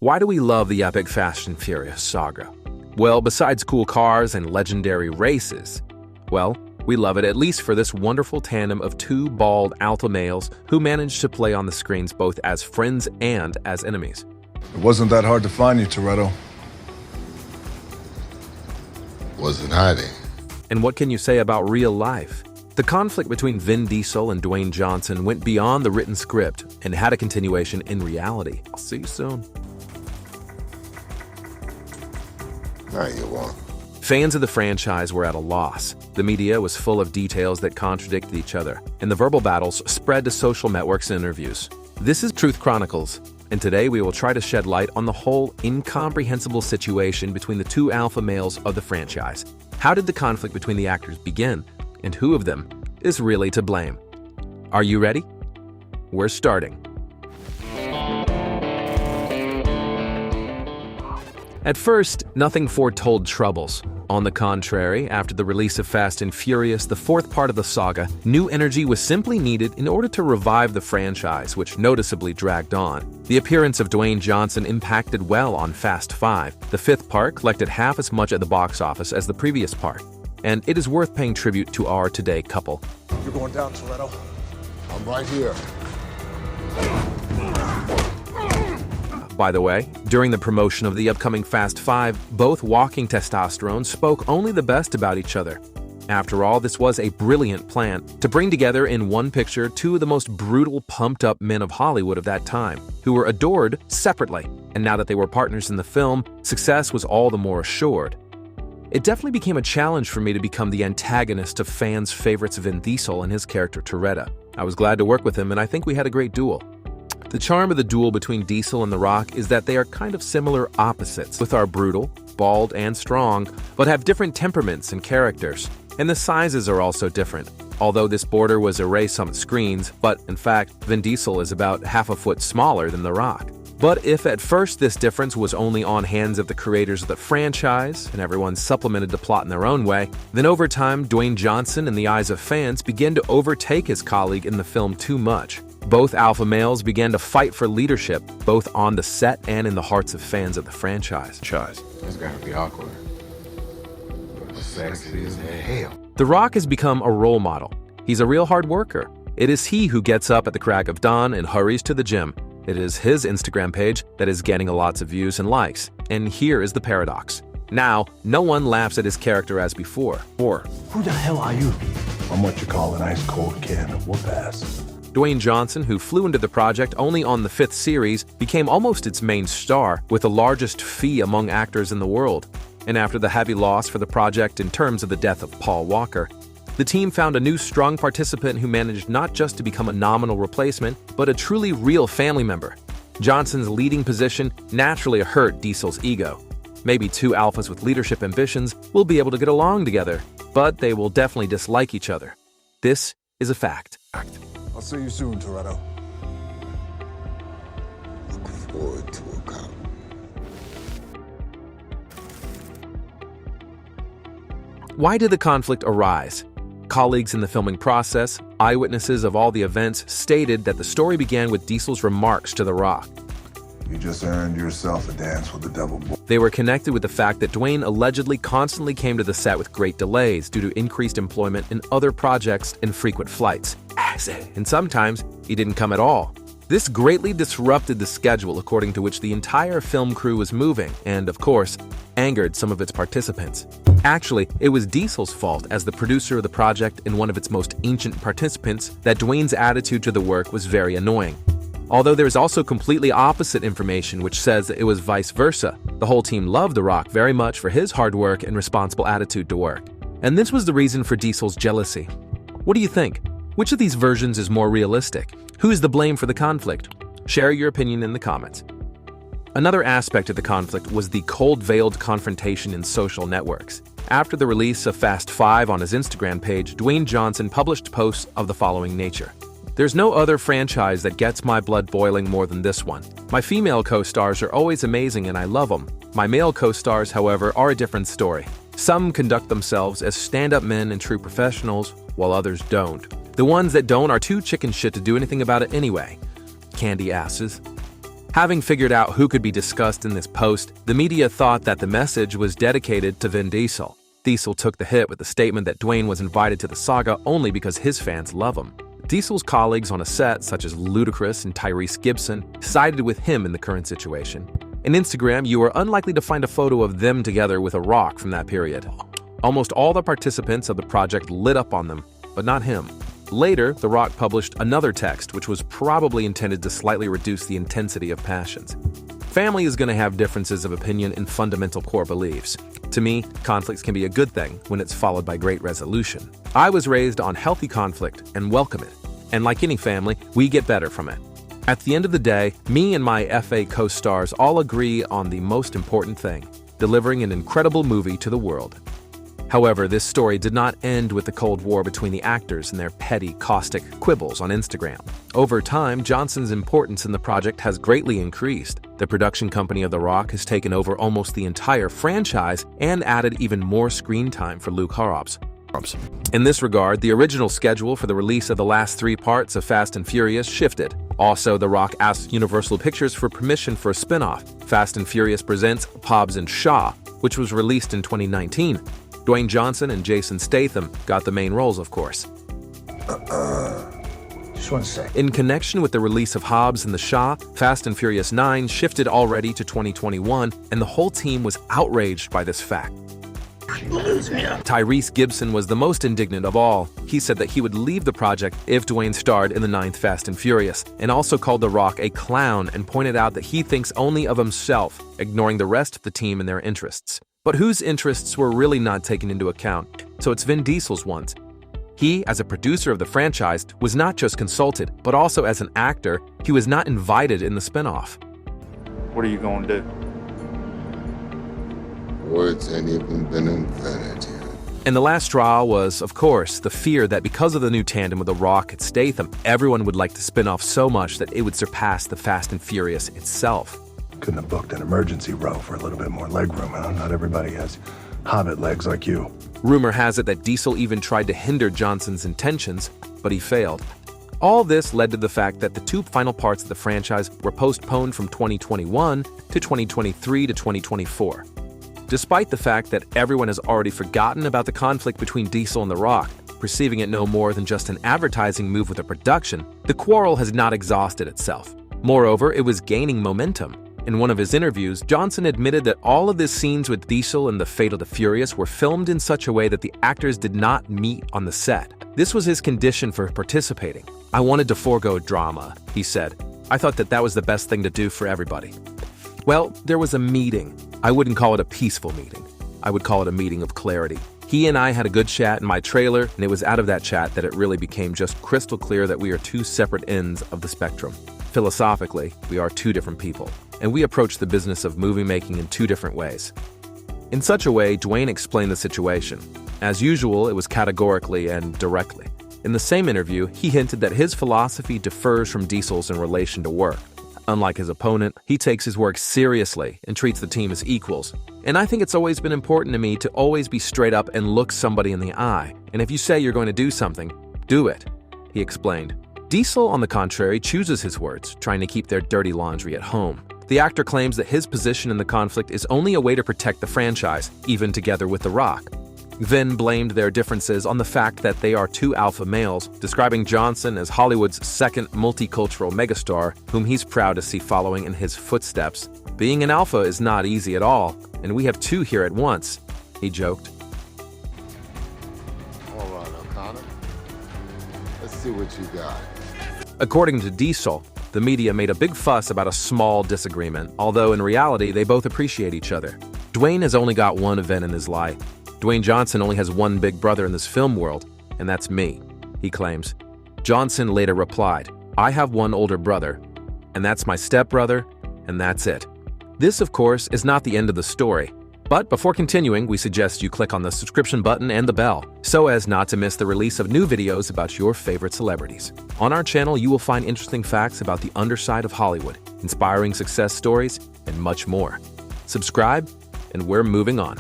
Why do we love the epic Fast and Furious saga? Well, besides cool cars and legendary races, well, we love it at least for this wonderful tandem of two bald alpha males who manage to play on the screens both as friends and as enemies. It wasn't that hard to find you, Toretto. Wasn't hiding. And what can you say about real life? The conflict between Vin Diesel and Dwayne Johnson went beyond the written script and had a continuation in reality. I'll see you soon. Now you won't. Fans of the franchise were at a loss. The media was full of details that contradicted each other, and the verbal battles spread to social networks and interviews. This is Truth Chronicles, and today we will try to shed light on the whole incomprehensible situation between the two alpha males of the franchise. How did the conflict between the actors begin, and who of them is really to blame? Are you ready? We're starting. At first, nothing foretold troubles. On the contrary, after the release of Fast and Furious, the fourth part of the saga, new energy was simply needed in order to revive the franchise, which noticeably dragged on. The appearance of Dwayne Johnson impacted well on Fast 5. The fifth part collected half as much at the box office as the previous part, and it is worth paying tribute to our today couple. You're going down, Toretto. I'm right here. By the way, during the promotion of the upcoming Fast 5, both walking testosterone spoke only the best about each other. After all, this was a brilliant plan to bring together in one picture two of the most brutal, pumped-up men of Hollywood of that time, who were adored separately, and now that they were partners in the film, success was all the more assured. It definitely became a challenge for me to become the antagonist of fans' favorites Vin Diesel and his character Toretto. I was glad to work with him, and I think we had a great duel. The charm of the duel between Diesel and The Rock is that they are kind of similar opposites. Both are brutal, bald, and strong, but have different temperaments and characters. And the sizes are also different. Although this border was erased on the screens, but in fact, Vin Diesel is about half a foot smaller than The Rock. But if at first this difference was only on hands of the creators of the franchise, and everyone supplemented the plot in their own way, then over time, Dwayne Johnson, in the eyes of fans, began to overtake his colleague in the film too much. Both alpha males began to fight for leadership, both on the set and in the hearts of fans of the franchise. It's gotta be awkward. But sexy as hell. The Rock has become a role model. He's a real hard worker. It is he who gets up at the crack of dawn and hurries to the gym. It is his Instagram page that is getting lots of views and likes. And here is the paradox. Now, no one laughs at his character as before. Who the hell are you? I'm what you call an ice-cold can of whoop-ass. Dwayne Johnson, who flew into the project only on the 5th series, became almost its main star, with the largest fee among actors in the world. And after the heavy loss for the project in terms of the death of Paul Walker, the team found a new strong participant who managed not just to become a nominal replacement, but a truly real family member. Johnson's leading position naturally hurt Diesel's ego. Maybe two alphas with leadership ambitions will be able to get along together, but they will definitely dislike each other. This is a fact. I'll see you soon, Toretto. Look forward to a cop. Why did the conflict arise? Colleagues in the filming process, eyewitnesses of all the events, stated that the story began with Diesel's remarks to The Rock. You just earned yourself a dance with the devil boy. They were connected with the fact that Dwayne allegedly constantly came to the set with great delays due to increased employment in other projects and frequent flights. And sometimes he didn't come at all. This greatly disrupted the schedule according to which the entire film crew was moving and, of course, angered some of its participants. Actually, it was Diesel's fault as the producer of the project and one of its most ancient participants that Dwayne's attitude to the work was very annoying. Although there is also completely opposite information which says that it was vice versa. The whole team loved The Rock very much for his hard work and responsible attitude to work. And this was the reason for Diesel's jealousy. What do you think? Which of these versions is more realistic? Who is the blame for the conflict? Share your opinion in the comments. Another aspect of the conflict was the cold-veiled confrontation in social networks. After the release of Fast 5 on his Instagram page, Dwayne Johnson published posts of the following nature. There's no other franchise that gets my blood boiling more than this one. My female co-stars are always amazing and I love them. My male co-stars, however, are a different story. Some conduct themselves as stand-up men and true professionals, while others don't. The ones that don't are too chicken shit to do anything about it anyway. Candy asses. Having figured out who could be discussed in this post, the media thought that the message was dedicated to Vin Diesel. Diesel took the hit with the statement that Dwayne was invited to the saga only because his fans love him. Diesel's colleagues on a set, such as Ludacris and Tyrese Gibson, sided with him in the current situation. On Instagram, you are unlikely to find a photo of them together with a Rock from that period. Almost all the participants of the project lit up on them, but not him. Later, The Rock published another text which was probably intended to slightly reduce the intensity of passions. Family is going to have differences of opinion in fundamental core beliefs. To me, conflicts can be a good thing when it's followed by great resolution. I was raised on healthy conflict and welcome it. And like any family, we get better from it. At the end of the day, me and my FA co-stars all agree on the most important thing: delivering an incredible movie to the world. However, this story did not end with the Cold War between the actors and their petty, caustic quibbles on Instagram. Over time, Johnson's importance in the project has greatly increased. The production company of The Rock has taken over almost the entire franchise and added even more screen time for Luke Hobbs. In this regard, the original schedule for the release of the last 3 parts of Fast and Furious shifted. Also, The Rock asked Universal Pictures for permission for a spin-off, Fast and Furious Presents Hobbs and Shaw, which was released in 2019. Dwayne Johnson and Jason Statham got the main roles, of course. Just one sec. In connection with the release of Hobbs and the Shaw, Fast and Furious 9 shifted already to 2021, and the whole team was outraged by this fact. Tyrese Gibson was the most indignant of all. He said that he would leave the project if Dwayne starred in the 9th Fast and Furious, and also called The Rock a clown and pointed out that he thinks only of himself, ignoring the rest of the team and their interests. But whose interests were really not taken into account? So it's Vin Diesel's ones. He, as a producer of the franchise, was not just consulted, but also as an actor, he was not invited in the spinoff. What are you going to do? Words ain't even been invented yet. And the last straw was, of course, the fear that because of the new tandem with The Rock and Statham, everyone would like to spin off so much that it would surpass the Fast and Furious itself. Couldn't have booked an emergency row for a little bit more legroom, huh? Not everybody has hobbit legs like you. Rumor has it that Diesel even tried to hinder Johnson's intentions, but he failed. All this led to the fact that the 2 final parts of the franchise were postponed from 2021 to 2023 to 2024. Despite the fact that everyone has already forgotten about the conflict between Diesel and The Rock, perceiving it no more than just an advertising move with a production, the quarrel has not exhausted itself. Moreover, it was gaining momentum. In one of his interviews, Johnson admitted that all of the scenes with Diesel and the Fate of the Furious were filmed in such a way that the actors did not meet on the set. This was his condition for participating. "I wanted to forego drama," he said. "I thought that was the best thing to do for everybody." Well, there was a meeting. I wouldn't call it a peaceful meeting. I would call it a meeting of clarity. He and I had a good chat in my trailer, and it was out of that chat that it really became just crystal clear that we are 2 separate ends of the spectrum. Philosophically, we are 2 different people, and we approach the business of movie making in 2 different ways. In such a way, Dwayne explained the situation. As usual, it was categorically and directly. In the same interview, he hinted that his philosophy differs from Diesel's in relation to work. Unlike his opponent, he takes his work seriously and treats the team as equals. And I think it's always been important to me to always be straight up and look somebody in the eye. And if you say you're going to do something, do it, he explained. Diesel, on the contrary, chooses his words, trying to keep their dirty laundry at home. The actor claims that his position in the conflict is only a way to protect the franchise, even together with The Rock. Vin blamed their differences on the fact that they are 2 alpha males, describing Johnson as Hollywood's second multicultural megastar, whom he's proud to see following in his footsteps. "Being an alpha is not easy at all, and we have 2 here at once," he joked. All right, O'Connor. Let's see what you got. According to Diesel, the media made a big fuss about a small disagreement, although in reality they both appreciate each other. Dwayne has only got one event in his life. Dwayne Johnson only has one big brother in this film world, and that's me, he claims. Johnson later replied, "I have one older brother, and that's my stepbrother, and that's it." This, of course, is not the end of the story. But before continuing, we suggest you click on the subscription button and the bell, so as not to miss the release of new videos about your favorite celebrities. On our channel, you will find interesting facts about the underside of Hollywood, inspiring success stories, and much more. Subscribe, and we're moving on.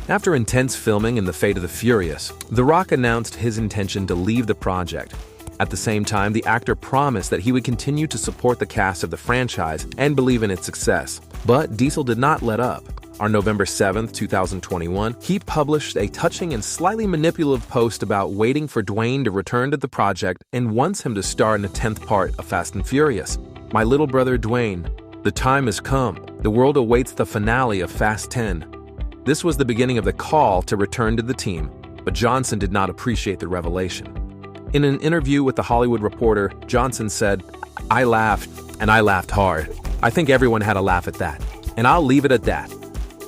After intense filming in The Fate of the Furious, The Rock announced his intention to leave the project. At the same time, the actor promised that he would continue to support the cast of the franchise and believe in its success. But Diesel did not let up. On November 7, 2021, he published a touching and slightly manipulative post about waiting for Dwayne to return to the project and wants him to star in the 10th part of Fast and Furious. "My little brother Dwayne, the time has come. The world awaits the finale of Fast 10. This was the beginning of the call to return to the team, but Johnson did not appreciate the revelation. In an interview with The Hollywood Reporter, Johnson said, "I laughed, and I laughed hard. I think everyone had a laugh at that, and I'll leave it at that.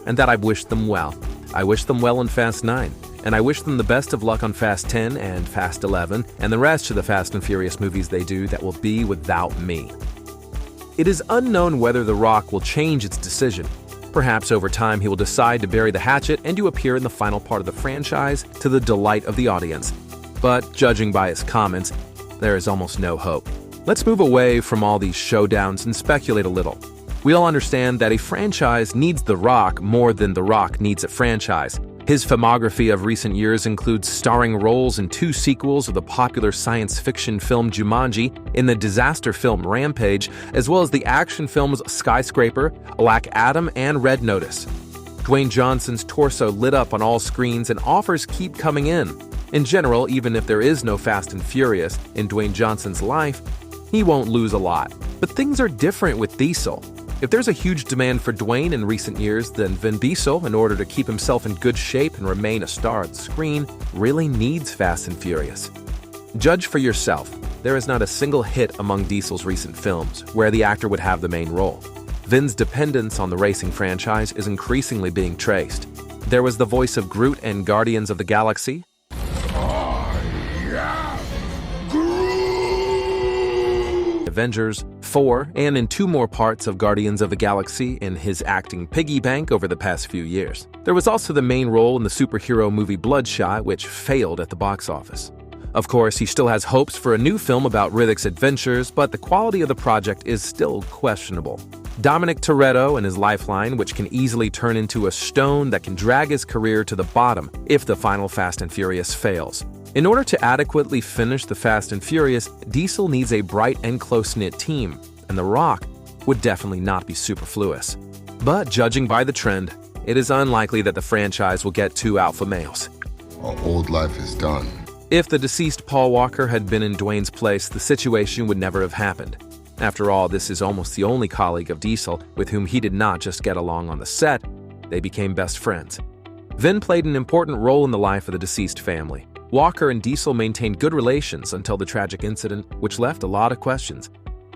And that I've wished them well. I wish them well in Fast 9, and I wish them the best of luck on Fast 10 and Fast 11, and the rest of the Fast and Furious movies they do that will be without me." It is unknown whether The Rock will change its decision. Perhaps over time he will decide to bury the hatchet and to appear in the final part of the franchise to the delight of the audience. But judging by his comments, there is almost no hope. Let's move away from all these showdowns and speculate a little. We all understand that a franchise needs The Rock more than The Rock needs a franchise. His filmography of recent years includes starring roles in 2 sequels of the popular science fiction film Jumanji, in the disaster film Rampage, as well as the action films Skyscraper, Black Adam, and Red Notice. Dwayne Johnson's torso lit up on all screens and offers keep coming in. In general, even if there is no Fast and Furious in Dwayne Johnson's life, he won't lose a lot. But things are different with Diesel. If there's a huge demand for Dwayne in recent years, then Vin Diesel, in order to keep himself in good shape and remain a star on the screen, really needs Fast and Furious. Judge for yourself. There is not a single hit among Diesel's recent films where the actor would have the main role. Vin's dependence on the racing franchise is increasingly being traced. There was the voice of Groot in Guardians of the Galaxy, Avengers 4, and in 2 more parts of Guardians of the Galaxy in his acting piggy bank over the past few years. There was also the main role in the superhero movie Bloodshot, which failed at the box office. Of course, he still has hopes for a new film about Riddick's adventures, but the quality of the project is still questionable. Dominic Toretto and his lifeline, which can easily turn into a stone that can drag his career to the bottom if the final Fast and Furious fails. In order to adequately finish the Fast and Furious, Diesel needs a bright and close-knit team, and The Rock would definitely not be superfluous. But judging by the trend, it is unlikely that the franchise will get 2 alpha males. Our old life is done. If the deceased Paul Walker had been in Dwayne's place, the situation would never have happened. After all, this is almost the only colleague of Diesel with whom he did not just get along on the set, they became best friends. Vin played an important role in the life of the deceased family. Walker and Diesel maintained good relations until the tragic incident, which left a lot of questions.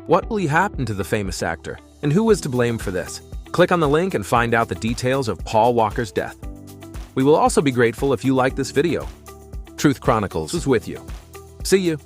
What really happened to the famous actor, and who was to blame for this? Click on the link and find out the details of Paul Walker's death. We will also be grateful if you like this video. Truth Chronicles is with you. See you.